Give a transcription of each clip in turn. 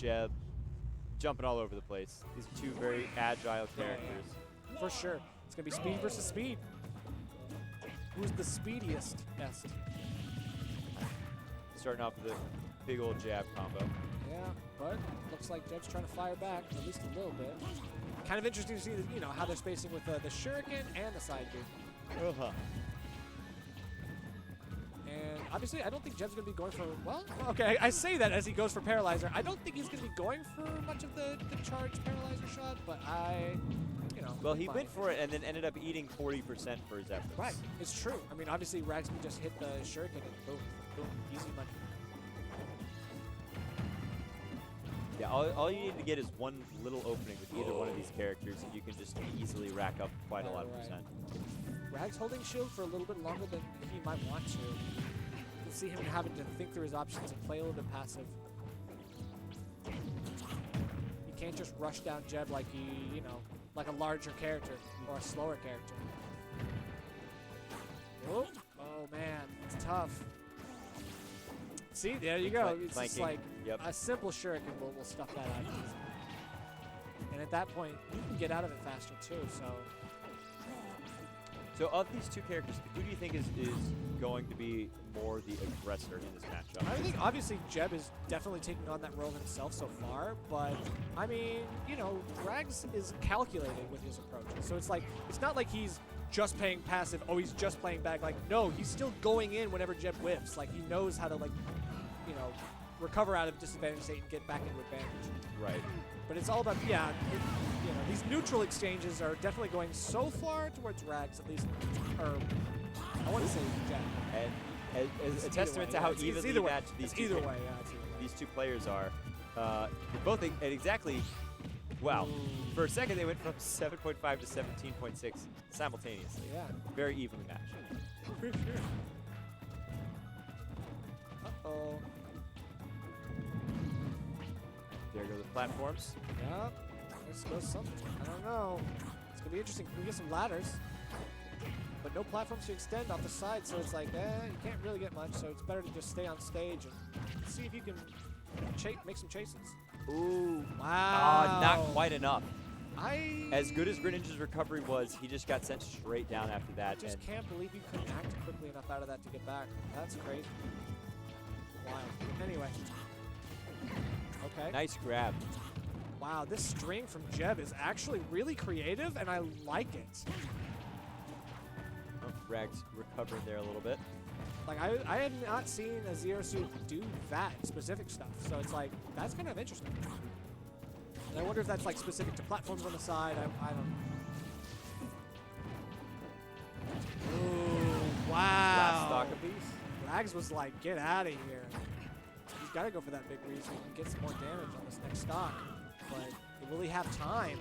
Jeb, jumping all over the place. These are two very agile characters. Yeah. For sure. It's going to be speed versus speed. Who's the speediest? Best. Starting off with a big old jab combo. Yeah, but looks like Jeb's trying to fire back, at least a little bit. Kind of interesting to see, how they're spacing with the shuriken and the side B. And obviously, I don't think Jeb's going to be going for, well, okay, I say that as he goes for Paralyzer. I don't think he's going to be going for much of the charged Paralyzer shot, but Well, he went for it and then ended up eating 40% for his efforts. Right, it's true. I mean, obviously, Ragsby just hit the shuriken and boom, boom, easy money. Yeah, all you need to get is one little opening with either one of these characters, and you can just easily rack up quite a lot of percent. Rags holding shield for a little bit longer than he might want to. You can see him having to think through his options and play a little bit passive. You can't just rush down Jeb like like a larger character or a slower character. Oh man, it's tough. See, there you go. It's just like a simple shuriken will stuff that out easy. And at that point, you can get out of it faster too. So of these two characters, who do you think is going to be more the aggressor in this matchup? I think obviously Jeb is definitely taking on that role himself so far, but I mean, Rags is calculated with his approach. So it's not like he's just playing passive, he's just playing back. Like, no, he's still going in whenever Jeb whiffs. Like, he knows how to, recover out of disadvantage state and get back into advantage. Right. But it's all about, these neutral exchanges are definitely going so far towards Rags, at least, or I want to say Jeb. And as a testament to how evenly matched these two players are, both at exactly, wow. For a second, they went from 7.5 to 17.6 simultaneously. Yeah. Very evenly matched. For sure. Uh-oh. There go the platforms. Yep. There goes something. I don't know. It's going to be interesting. We get some ladders, but no platforms to extend off the side, so it's like, you can't really get much, so it's better to just stay on stage and see if you can make some chases. Ooh. Wow. Not quite enough. As good as Greninja's recovery was, he just got sent straight down after that. I just can't believe you couldn't act quickly enough out of that to get back. That's crazy. Wild. Anyway. Okay. Nice grab. Wow, this string from Jeb is actually really creative, and I like it. Oh, Rags recovering there a little bit. Like, I had not seen a Zero Suit do that specific stuff, so it's like, that's kind of interesting. And I wonder if that's like specific to platforms on the side. I don't know. Ooh, wow. Last stock apiece. Rags was like, get out of here. He's got to go for that big read so he can get some more damage on this next stock. But will he have time?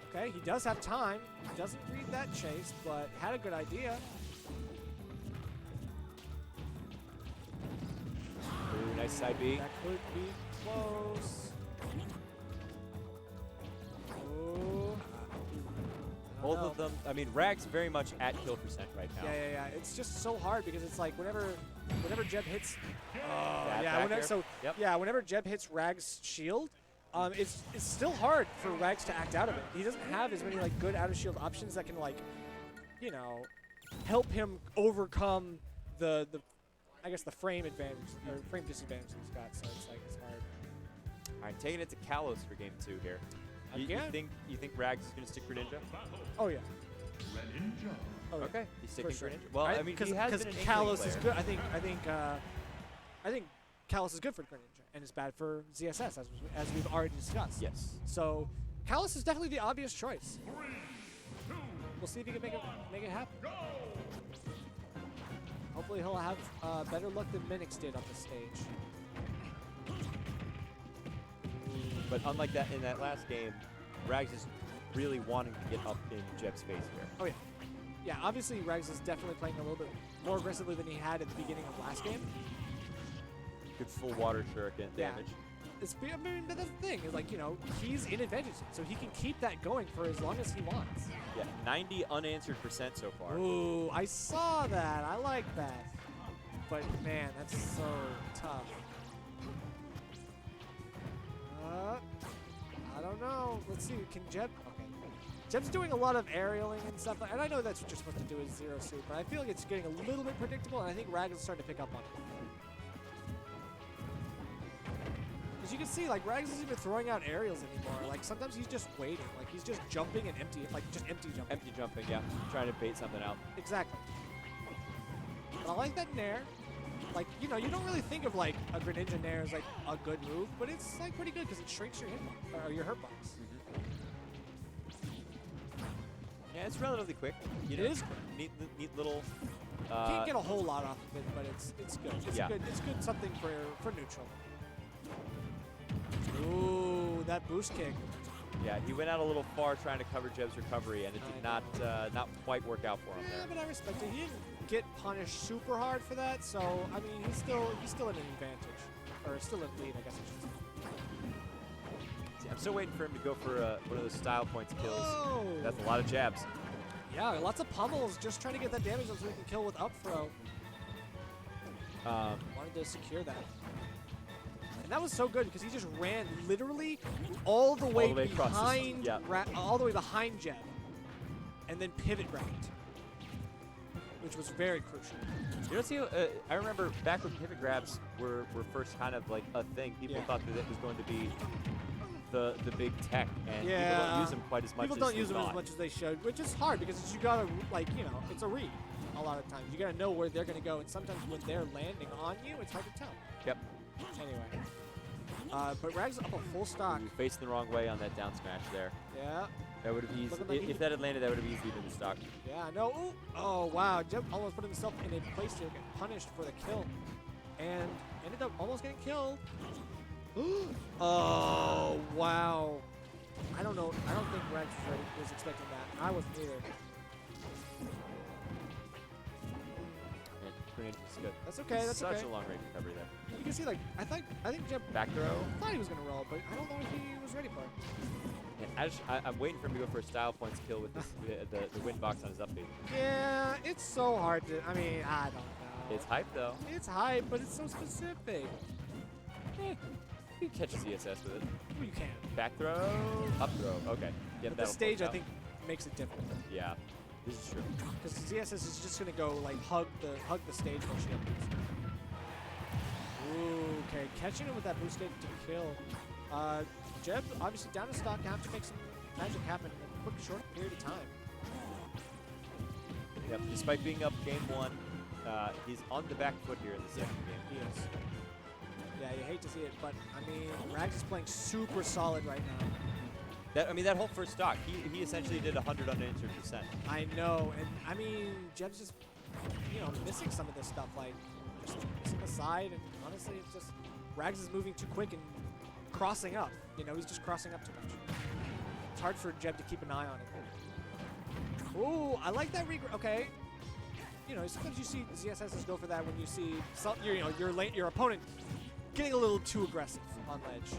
Okay, he does have time. He doesn't read that chase, but had a good idea. Ooh, nice side B. That could be close. Ooh. Both of them, I mean, Rags very much at kill percent right now. Yeah. It's just so hard because it's like whenever Jeb hits, whenever Jeb hits Rags' shield, it's still hard for Rags to act out of it. He doesn't have as many like good out of shield options that can help him overcome the frame advantage or frame disadvantage he's got. So it's hard. All right, taking it to Kalos for game 2 here. You think Rags is going to stick Greninja? Oh yeah. Oh, okay, he's sticking sure. Greninja. Well, I mean, because Kalos is good. I think Kalos is good for Greninja and is bad for ZSS, as we've already discussed. Yes. So Kalos is definitely the obvious choice. We'll see if he can make it happen. Hopefully he'll have better luck than Minix did on the stage. But unlike that in that last game, Rags is really wanting to get up in Jeb's face here. Oh yeah. Yeah, obviously Rags is definitely playing a little bit more aggressively than he had at the beginning of last game. Good full water shuriken damage. I mean, that's the thing, is like, he's in advantage, so he can keep that going for as long as he wants. Yeah, 90 unanswered percent so far. Ooh, I saw that. I like that. But man, that's so tough. now, let's see. Can Jeb? Okay. Jeb's doing a lot of aerialing and stuff, and I know that's what you're supposed to do is zero suit, but I feel like it's getting a little bit predictable, and I think Rags is starting to pick up on it. Because you can see, like, Rags isn't even throwing out aerials anymore. Like, sometimes he's just waiting. Like, he's just jumping and empty, like, just empty jumping. Empty jumping, yeah. Trying to bait something out. Exactly. But I like that nair. Like, you know, you don't really think of, like, a Greninja nair as, like, a good move, but it's, like, pretty good because it shrinks your hitbox, or your hurt box. Yeah, it's relatively quick. It is neat little. Can't get a whole lot off of it, but it's good. It's good. It's good something for neutral. Ooh, that boost kick. Yeah, he went out a little far trying to cover Jeb's recovery, and it did not quite work out for him there. But I respect it. He didn't get punished super hard for that, so I mean, he's still in an advantage, or still in lead, I guess I should say. I'm still waiting for him to go for one of those style points kills. Oh. That's a lot of jabs. Yeah, lots of pummels, just trying to get that damage so we can kill with up throw. Wanted to secure that. And that was so good because he just ran literally all the way behind, all the way behind Jeb, and then pivot grabbed, which was very crucial. You know, see, I remember back when pivot grabs were first kind of like a thing. People thought that it was going to be the big tech, and people don't use them quite as much. People don't use them as much as they should, which is hard because you gotta, like, you know, it's a read a lot of times. You gotta know where they're gonna go, and sometimes when they're landing on you, it's hard to tell. Yep. Anyway, but Rags up a full stock. Ooh, facing the wrong way on that down smash there. Yeah. That would have eased. If that had landed, that would have easily been the stock. Yeah. No. Ooh. Oh wow. Jeb almost put himself in a place to get punished for the kill, and ended up almost getting killed. Oh, wow. I don't know. I don't think Rags was expecting that. I wasn't either. Greninja's good. That's okay. That's Such okay. a long range recovery there. You can see, like, I think Jeb back throw. Thought he was gonna roll, but I don't know if he was ready for it. Yeah, I'm waiting for him to go for a style points kill with this, the wind box on his up B. Yeah, it's so hard to. I mean, I don't know. It's hype though. It's hype, but it's so specific. You can catch a ZSS with it. You can. Back throw, up throw. Okay. Yeah, but the stage, I think, makes it difficult. Yeah, this is true. Because ZSS is just gonna go like hug the stage while she upbeats. Ooh, okay, catching him with that boost kick to kill. Jeb obviously down to stock, have to make some magic happen in a quick, short period of time. Yep. Despite being up game 1, he's on the back foot here in the second game. He is. Yeah, you hate to see it, but I mean, Rags is playing super solid right now. That whole first stock, he essentially did 100 unanswered %. I know, and I mean, Jeb's just, you know, missing some of this stuff, like just missing the side, and honestly, it's just Rags is moving too quick and crossing up. You know, he's just crossing up too much. It's hard for Jeb to keep an eye on it. Ooh, I like that okay. You know, sometimes you see ZSSs go for that when you see your opponent getting a little too aggressive on ledge.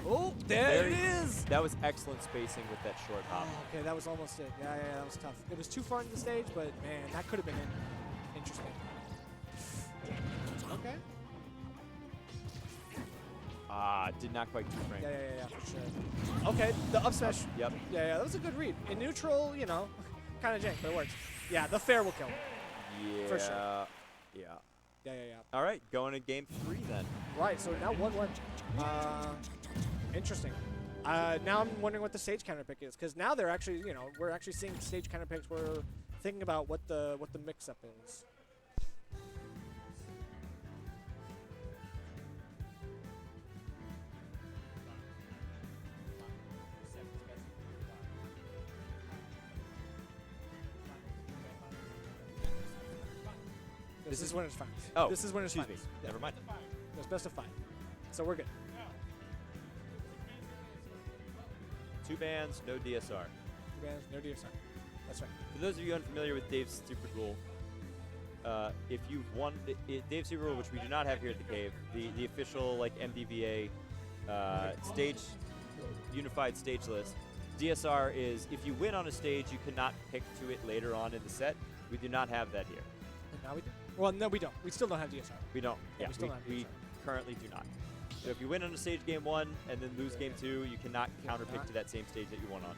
Oh, there it is! That was excellent spacing with that short hop. Oh, okay, that was almost it. Yeah, that was tough. It was too far into the stage, but man, that could have been interesting. Okay. Did not quite two-frame. Yeah, for sure. Okay, the up smash. Yep. Yeah, that was a good read. In neutral, you know, kind of jank, but it works. Yeah, the fair will kill him. Yeah. For sure. Yeah. Yeah. All right, going to game 3 then. Right, so now 1-1. Interesting. Now I'm wondering what the stage counter pick is, because now they're actually, you know, we're actually seeing stage counter picks. We're thinking about what the mix-up is. This is when it's fine. Oh, this is when it's fine. Excuse me. Yeah. Never mind. It's best of 5. So we're good. 2 bans, no DSR. 2 bans, no DSR. That's right. For those of you unfamiliar with Dave's stupid rule, if you've won Dave's secret rule, which we do not have here at the cave, the official like MDVA stage unified stage list. DSR is if you win on a stage, you cannot pick to it later on in the set. We do not have that here. And now we do. Well, no, we don't. We still don't have DSR. We don't. Yeah, Yeah, we still don't have we DSR. currently do not. if you win on a stage game 1 and then lose game 2, you cannot counterpick to that same stage that you won on.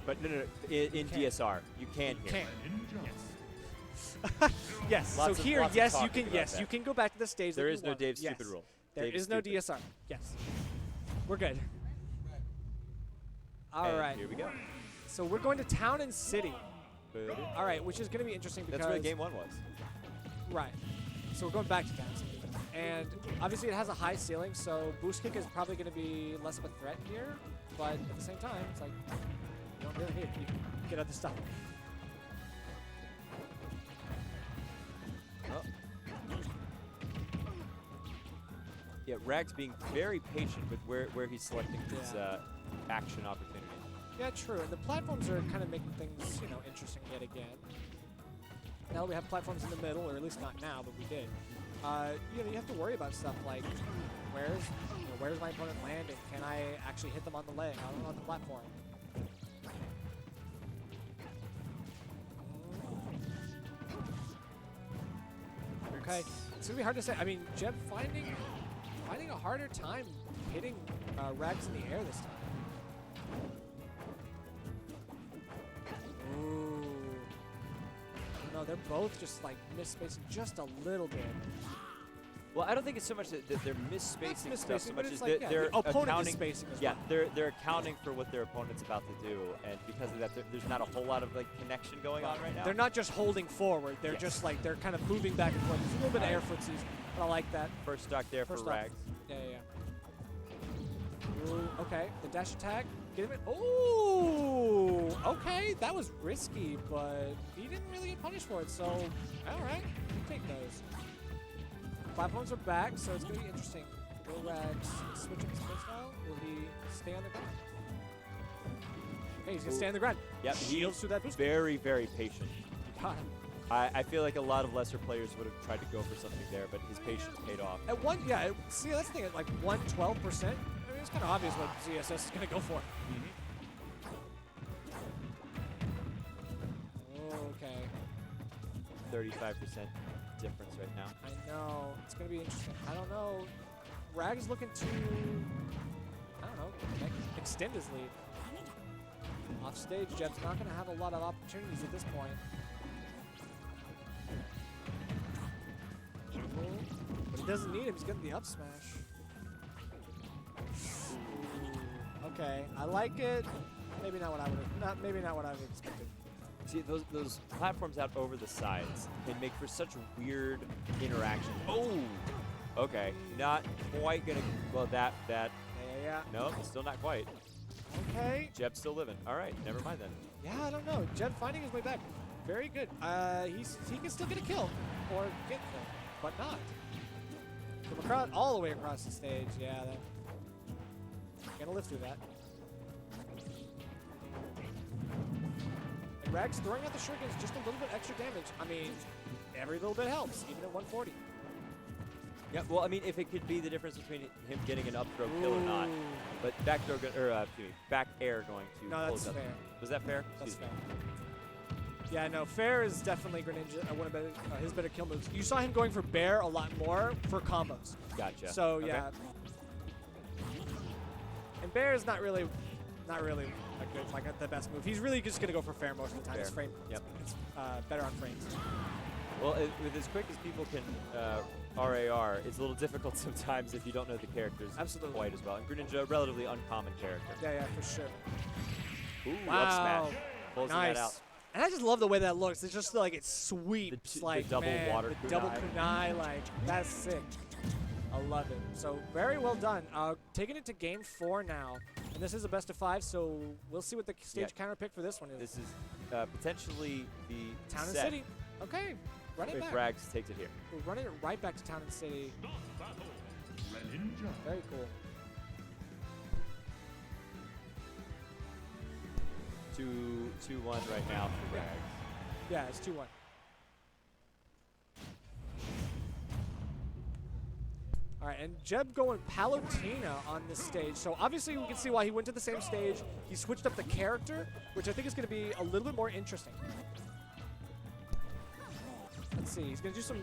But no. In DSR, you can here. Yes. Yes. So here, yes, you can. Yes, that. you can go back to the stage. There that is you no won. Dave's Yes. stupid rule. There Dave's is no stupid. DSR. Yes. We're good. All right. Here we go. So we're going to Town and City. All right, which is going to be interesting because That's where game 1 was. Right. So we're going back to Town and City, and obviously it has a high ceiling, so boost kick is probably going to be less of a threat here. But at the same time, it's like you don't really need it. You can get other stuff. Oh. Yeah, Rags being very patient with where he's selecting his action opportunity. Yeah, true. And the platforms are kind of making things, interesting yet again. Now we have platforms in the middle, or at least not now, but we did. You have to worry about stuff like where's my opponent landing? Can I actually hit them on the leg, on the platform? Okay, it's gonna be hard to say. I mean, Jeb finding a harder time hitting Rags in the air this time. Ooh. No, they're both just like misspacing just a little bit. Well, I don't think it's so much that they're misspacing stuff so much as like, they're the opponent accounting. is spacing as Yeah, well. they're accounting for what their opponent's about to do, and because of that, there's not a whole lot of like connection going on right now. They're not just holding forward; they're just like they're kind of moving back and forth. There's a little bit of air footsies, but I like that. First stock there for Rags. Yeah. Ooh, okay, the dash attack. Get him in. Ooh, okay, that was risky, but he didn't really get punished for it. So, all right, you take those. Platforms are back, so it's going to be interesting. Will Rags switch up his playstyle? Will he stay on the ground? Okay, he's going to stay on the ground. Yep, Shields through that boost. Very, very patient. Got him. I feel like a lot of lesser players would have tried to go for something there, but his patience paid off. At see, that's the thing. At like 112%, I mean, it's kind of obvious what ZSS is going to go for. Okay. 35% difference right now. I know. It's going to be interesting. I don't know. Rag is looking to, extend his lead. Off stage, Jeb's not going to have a lot of opportunities at this point. But he doesn't need him. He's getting the up smash. Ooh, okay, I like it. Maybe not what I would have. Maybe not what I would have expected. See, those platforms out over the sides can make for such weird interaction. Oh, okay, not quite gonna. Well, that. Yeah. No, still not quite. Okay. Jeb's still living. All right, never mind then. Yeah, I don't know. Jeb finding his way back. Very good. He can still get a kill or get killed, but not. From across, all the way across the stage. Yeah, that. Gonna live through that. And Rags throwing out the shurikens, just a little bit extra damage. I mean, every little bit helps, even at 140. Yeah, well, I mean, if it could be the difference between him getting an up throw kill or not, but back air going to. No, that's up. fair. Was that fair? That's fair. Yeah, no, fair is definitely Greninja. One of his better kill moves. You saw him going for bear a lot more for combos. Gotcha. So okay. yeah. And bear is not really the best move. He's really just gonna go for fair most of the time. Fair. His frame, Yep. it's better on frames. Well, with as quick as people can RAR, it's a little difficult sometimes if you don't know the characters Absolutely. quite as well. And Greninja, a relatively uncommon character. Yeah, for sure. Ooh, Wow. up smash. Closing Nice. that out. And I just love the way that looks. It's just like it sweeps, The double water the kunai. double kunai, like that's sick. I love it. So very well done. Taking it to game 4 now, and this is a best of 5. So we'll see what the stage counter pick for this one is. This is potentially the Town and set City. Okay, run it if back. Rags takes it here. We're running it right back to Town and City. Very cool. 2-1 right now for Rags. Yeah, it's 2-1. All right, and Jeb going Palutena on this stage. So obviously we can see why he went to the same stage. He switched up the character, which I think is going to be a little bit more interesting. Let's see. He's going to do some,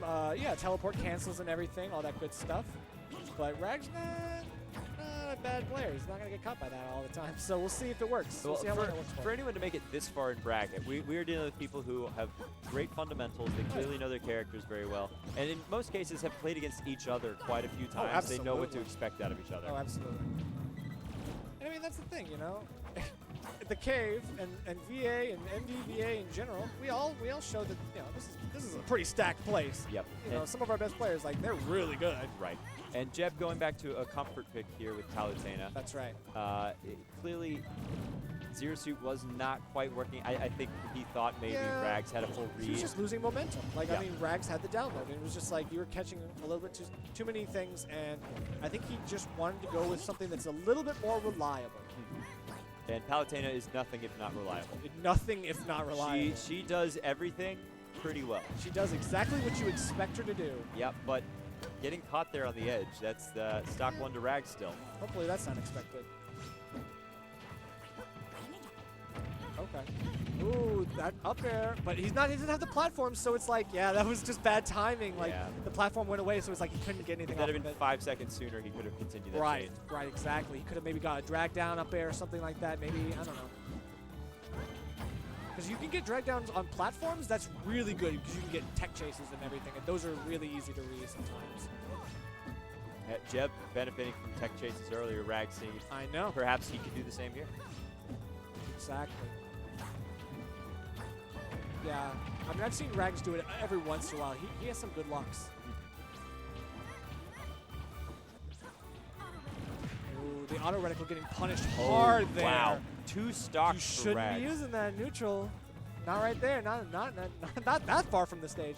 teleport cancels and everything, all that good stuff. but Rag's not a bad player. He's not going to get caught by that all the time. So we'll see if it works. Well, we'll see how long it works for anyone to make it this far in bracket, we are dealing with people who have great fundamentals. They clearly know their characters very well, and in most cases have played against each other quite a few times. They know what to expect out of each other. Oh, absolutely. And I mean, that's the thing, you know. The Cave and VA and NDVA in general, we all show that, you know, this is a pretty stacked place. Yep. You know, some of our best players, like, they're really good. Right. And Jeb going back to a comfort pick here with Palutena. That's right. Clearly, Zero Suit was not quite working. I think he thought maybe Rags had a full read. He was just losing momentum. Like, I mean, Rags had the download, and it was just like you were catching a little bit too many things, and I think he just wanted to go with something that's a little bit more reliable. And Palutena is nothing if not reliable. Nothing if not reliable. She does everything pretty well. She does exactly what you expect her to do. Yep, but getting caught there on the edge, that's the stock one to Rags still. Hopefully that's not expected. Okay. Ooh, that up there. But he doesn't have the platform, so it's like, yeah, that was just bad timing. Like, the platform went away, so it's like he couldn't get anything If that off had of been it. 5 seconds sooner, he could have continued that Right, chain. right, exactly. He could have maybe got a drag down up there or something like that. Maybe, I don't know. Because you can get drag downs on platforms, that's really good because you can get tech chases and everything, and those are really easy to read sometimes. Jeb benefiting from tech chases earlier, Rags seeing I know. perhaps he could do the same here. Exactly. Yeah, I mean, I've seen Rags do it every once in a while. He has some good locks. Ooh, the auto reticle getting punished hard there. Wow, 2 stocks You for shouldn't Rags. be using that neutral. Not right there. Not that far from the stage.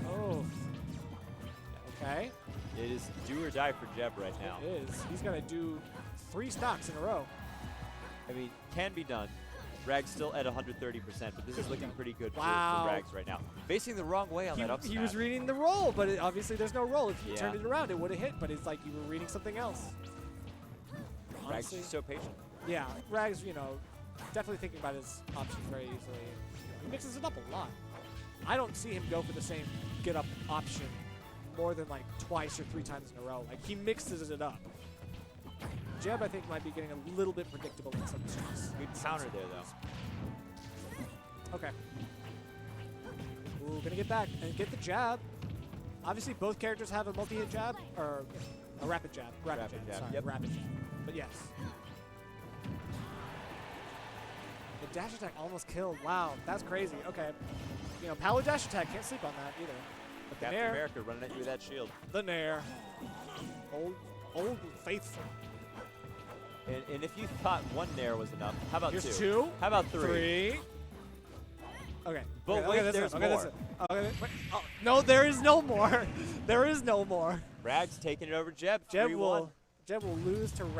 Oh. Okay. It is do or die for Jeb right now. It is. He's gonna do 3 stocks in a row. I mean, can be done. Rags still at 130%, but this is looking pretty good for Wow. Rags right now. Facing the wrong way on that up He smash. was reading the roll, but obviously there's no roll. If you Yeah. turned it around, it would have hit, but it's like you were reading something else. Rags Honestly, is so patient. yeah, Rags, you know, definitely thinking about his options very easily. You know, he mixes it up a lot. I don't see him go for the same get up option more than like twice or 3 times in a row. Like, he mixes it up. Jeb, I think, might be getting a little bit predictable in some strikes. Good counter there, though. Okay. Ooh, gonna get back and get the jab. Obviously, both characters have a multi-hit jab, or a rapid jab. Rapid jab. Sorry, Yep. rapid jab. But yes. The dash attack almost killed. Wow, that's crazy. Okay. You know, Palo dash attack, can't sleep on that either. But the Captain Nair, America running at you with that shield. the Nair. Old and faithful. And if you thought 1 Nair was enough, how about Here's 2? 2. How about 3? 3. Okay. But okay, wait, that's there's it. Okay, that's more. it. Okay, wait. Oh, no, there is no more. There is no more. Rags taking it over Jeb. Jeb 3-1. will lose to Rags.